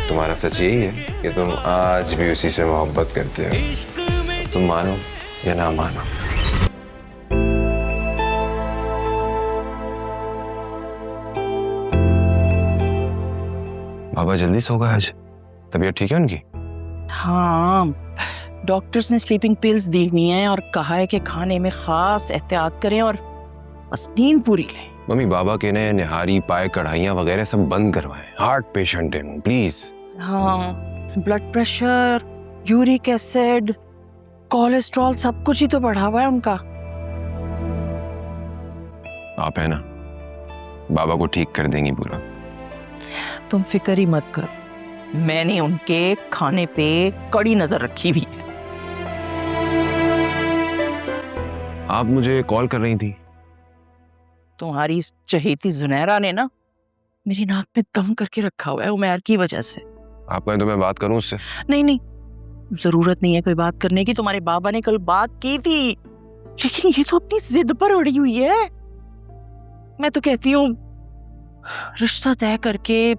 तुम्हारा सच यही है कि तुम आज भी उसी से मोहब्बत करते हो? तुम मानो या ना मानो। बाबा जल्दी सो गए आज? तबीयत ठीक है उनकी? हाँ, डॉक्टर्स ने स्लीपिंग पिल्स दी हुई हैं और कहा है कि खाने में खास एहतियात करें और बस नींद पूरी लें। मम्मी, बाबा के ने निहारी पाए कढ़ाइयाँ वगैरह सब बंद करवाएं। हार्ट पेशेंट है वो, प्लीज। हाँ, blood pressure, uric acid, cholesterol सब कुछ ही तो बढ़ा हुआ है उनका। आप है ना, बाबा को ठीक कर देंगी पूरा। तुम फिक्र ही मत करो, मैंने उनके खाने पे कड़ी नजर रखी भी है। आप मुझे कॉल कर रही थी? तुम्हारी इस चहेती जुनैरा ने ना मेरी नाक में दम करके रखा हुआ है उमैर की वजह से। आप कहें तो मैं बात करूं उससे? नहीं, जरूरत नहीं है कोई बात करने की। तुम्हारे बाबा ने कल बात की थी, लेकिन ये तो अपनी जिद पर अड़ी हुई है। मैं तो कहती हूँ रिश्ता तय करके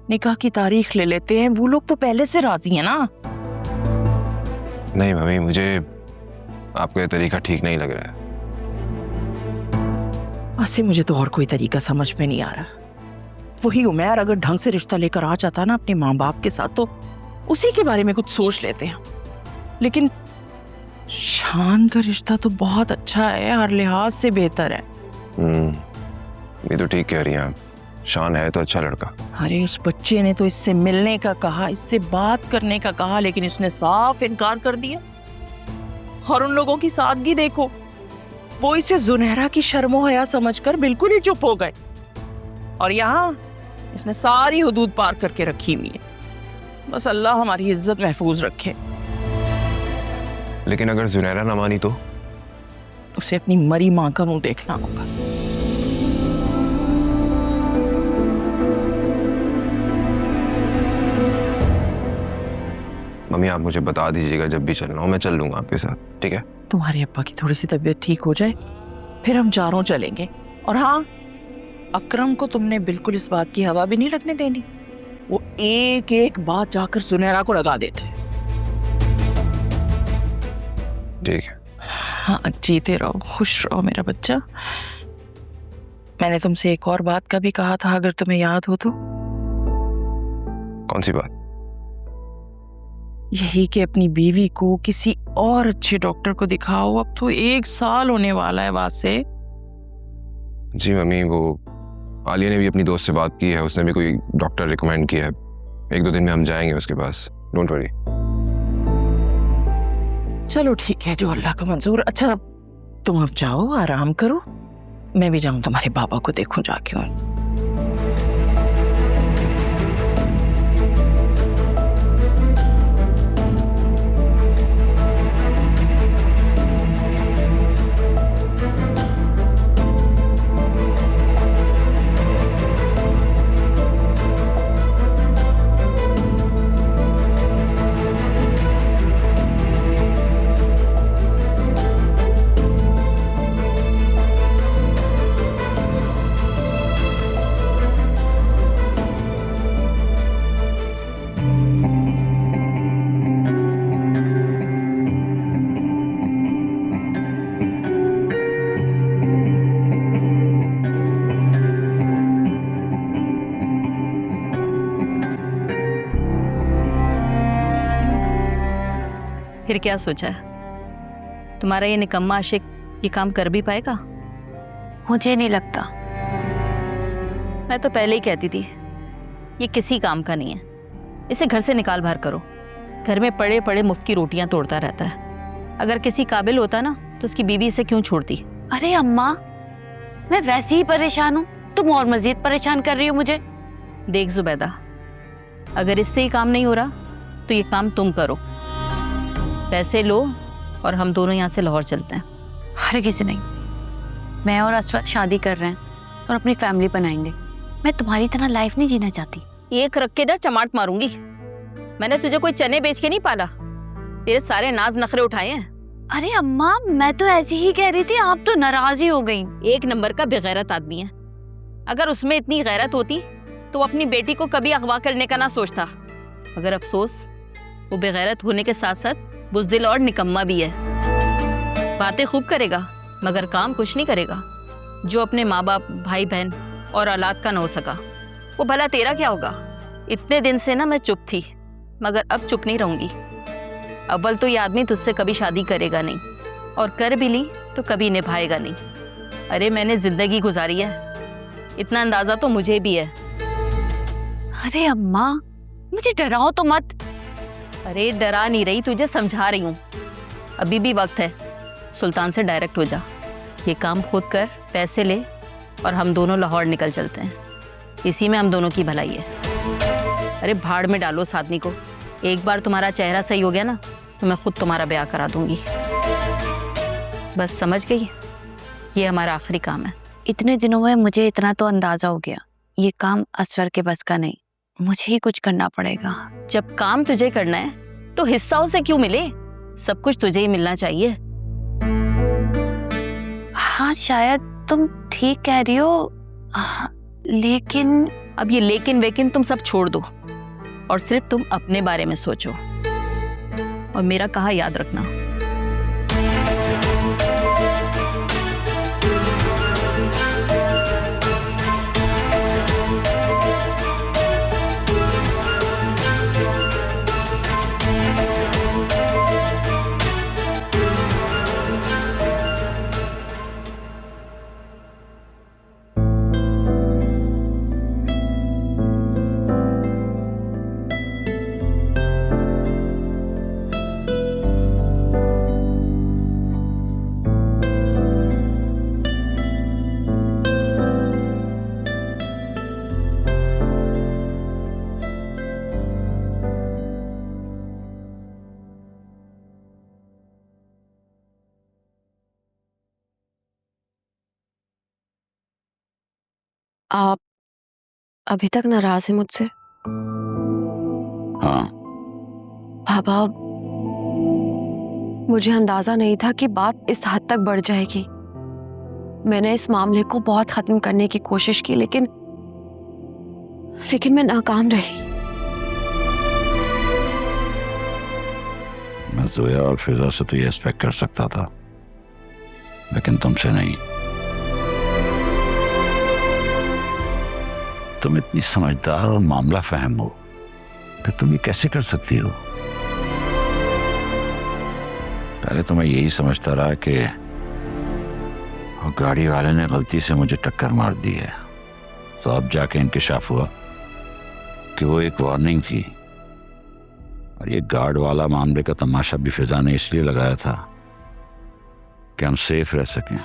निकाह की तारीख ले लेते हैं, वो लोग तो पहले से राजी है ना। नहीं मम्मी, मुझे आपका ये तरीका ठीक नहीं लग रहा है। ऐसे मुझे तो और कोई तरीका समझ में नहीं आ रहा। वही उमैर अगर ढंग से रिश्ता लेकर आ जाता ना अपने माँ बाप के साथ, तो उसी के बारे में कुछ सोच लेते हैं। लेकिन शान का रिश्ता तो बहुत अच्छा है, हर लिहाज से बेहतर है। ये तो ठीक कह रही हैं आप, शान है तो अच्छा लड़का। अरे उस बच्चे ने तो इससे मिलने का कहा, इससे बात करने का कहा, लेकिन इसने साफ इनकार कर दिया। और उन लोगों की सादगी देखो, वो इसे जुनहरा की शर्मो हया समझकर बिल्कुल ही चुप हो गए। और यहाँ इसने सारी हुदूद पार करके रखी हुई है। बस अल्लाह हमारी इज्जत महफूज रखे। लेकिन अगर जुनैरा ना मानी तो? उसे अपनी मरी माँ का मुंह देखना होगा। मम्मी, आप मुझे बता दीजिएगा जब भी चलना हो, मैं चल लूंगा आपके साथ, ठीक है? तुम्हारे अब्बा की थोड़ी सी तबीयत ठीक हो जाए, फिर हम चारों चलेंगे। और हाँ, अकरम को तुमने बिल्कुल इस बात की हवा भी नहीं लगने देनी। वो एक एक बात जाकर सुनहरा को लगा देते हैं। ठीक है। हाँ, जीते रहो, खुश रहो मेरा बच्चा। मैंने तुमसे एक और बात का भी कहा था, अगर तुम्हें याद हो तो। कौन सी बात? यही कि अपनी बीवी को किसी और अच्छे डॉक्टर को दिखाओ। अब तो 1 साल होने वाला है बात से। जी मम्मी, वो आलिया ने भी अपनी दोस्त से बात की है, उसने भी कोई डॉक्टर रिकमेंड किया है। 1-2 दिन में हम जाएंगे उसके पास, डोंट वरी। चलो ठीक है, जो अल्लाह का मंजूर। अच्छा, तुम अब जाओ, आराम करो। मैं भी जाऊं तुम्हारे बाबा को देखूं जाके। और फिर क्या सोचा है? तुम्हारा ये निकम्मा आशिक ये काम कर भी पाएगा? मुझे नहीं लगता। मैं तो पहले ही कहती थी ये किसी काम का नहीं है, इसे घर से निकाल बाहर करो। घर में पड़े पड़े मुफ्त की रोटियां तोड़ता रहता है। अगर किसी काबिल होता ना तो उसकी बीवी इसे क्यों छोड़ती? अरे अम्मा, मैं वैसे ही परेशान हूँ, तुम और मजीद परेशान कर रही हो मुझे। देख जुबैदा, अगर इससे ही काम नहीं हो रहा तो ये काम तुम करो। पैसे लो और हम दोनों यहाँ से लाहौर चलते हैं। हर किसी नहीं, मैं और असवद शादी कर रहे हैं और अपनी फैमिली बनाएंगे। मैं तुम्हारी तरह लाइफ नहीं जीना चाहती। एक रख के ना चमाट मारूंगी। मैंने तुझे कोई चने बेच के नहीं पाला, तेरे सारे नाज नखरे उठाए हैं। अरे अम्मा, मैं तो ऐसी ही कह रही थी, आप तो नाराज ही हो गई। 1 नंबर का बेगैरत आदमी है। अगर उसमें इतनी गैरत होती तो वो अपनी बेटी को कभी अगवा करने का ना सोचता। मगर अफसोस वो बेगैरत होने के साथ साथ बुज़दिल और निकम्मा भी है। बातें खूब करेगा मगर काम कुछ नहीं करेगा। जो अपने माँ बाप, भाई बहन और औलाद का न हो सका, वो भला तेरा क्या होगा? इतने दिन से ना मैं चुप थी, मगर अब चुप नहीं रहूंगी। अव्वल तो ये आदमी तुझसे कभी शादी करेगा नहीं, और कर भी ली तो कभी निभाएगा नहीं। अरे मैंने जिंदगी गुजारी है, इतना अंदाजा तो मुझे भी है। अरे अम्मा, मुझे डराओ तो मत। अरे डरा नहीं रही, तुझे समझा रही हूँ। अभी भी वक्त है, सुल्तान से डायरेक्ट हो जा। ये काम खुद कर, पैसे ले, और हम दोनों लाहौर निकल चलते हैं। इसी में हम दोनों की भलाई है। अरे भाड़ में डालो उस आदमी को। एक बार तुम्हारा चेहरा सही हो गया ना, तो मैं खुद तुम्हारा ब्याह करा दूंगी। बस समझ गई, ये हमारा आखिरी काम है। इतने दिनों में मुझे इतना तो अंदाजा हो गया, ये काम असवर के बस का नहीं, मुझे ही कुछ करना पड़ेगा। जब काम तुझे करना है तो हिस्सा उसे क्यों मिले? सब कुछ तुझे ही मिलना चाहिए। हाँ, शायद तुम ठीक कह रही हो, लेकिन अब ये लेकिन वेकिन तुम सब छोड़ दो और सिर्फ तुम अपने बारे में सोचो, और मेरा कहा याद रखना। आप अभी तक नाराज हैं मुझसे? हाँ। बाबा, मुझे अंदाजा नहीं था कि बात इस हद तक बढ़ जाएगी। मैंने इस मामले को बहुत खत्म करने की कोशिश की, लेकिन मैं नाकाम रही। मैं जोया और फिजा से तो ये एक्सपेक्ट कर सकता था, लेकिन तुमसे नहीं। तुम इतनी समझदार और मामला फहम हो, फिर तुम ये कैसे कर सकती हो? पहले तो मैं यही समझता रहा कि वो गाड़ी वाले ने गलती से मुझे टक्कर मार दी है, तो अब जाके इंकिशाफ हुआ कि वो एक वार्निंग थी। और ये गार्ड वाला मामले का तमाशा भी फिजा ने इसलिए लगाया था कि हम सेफ रह सकें।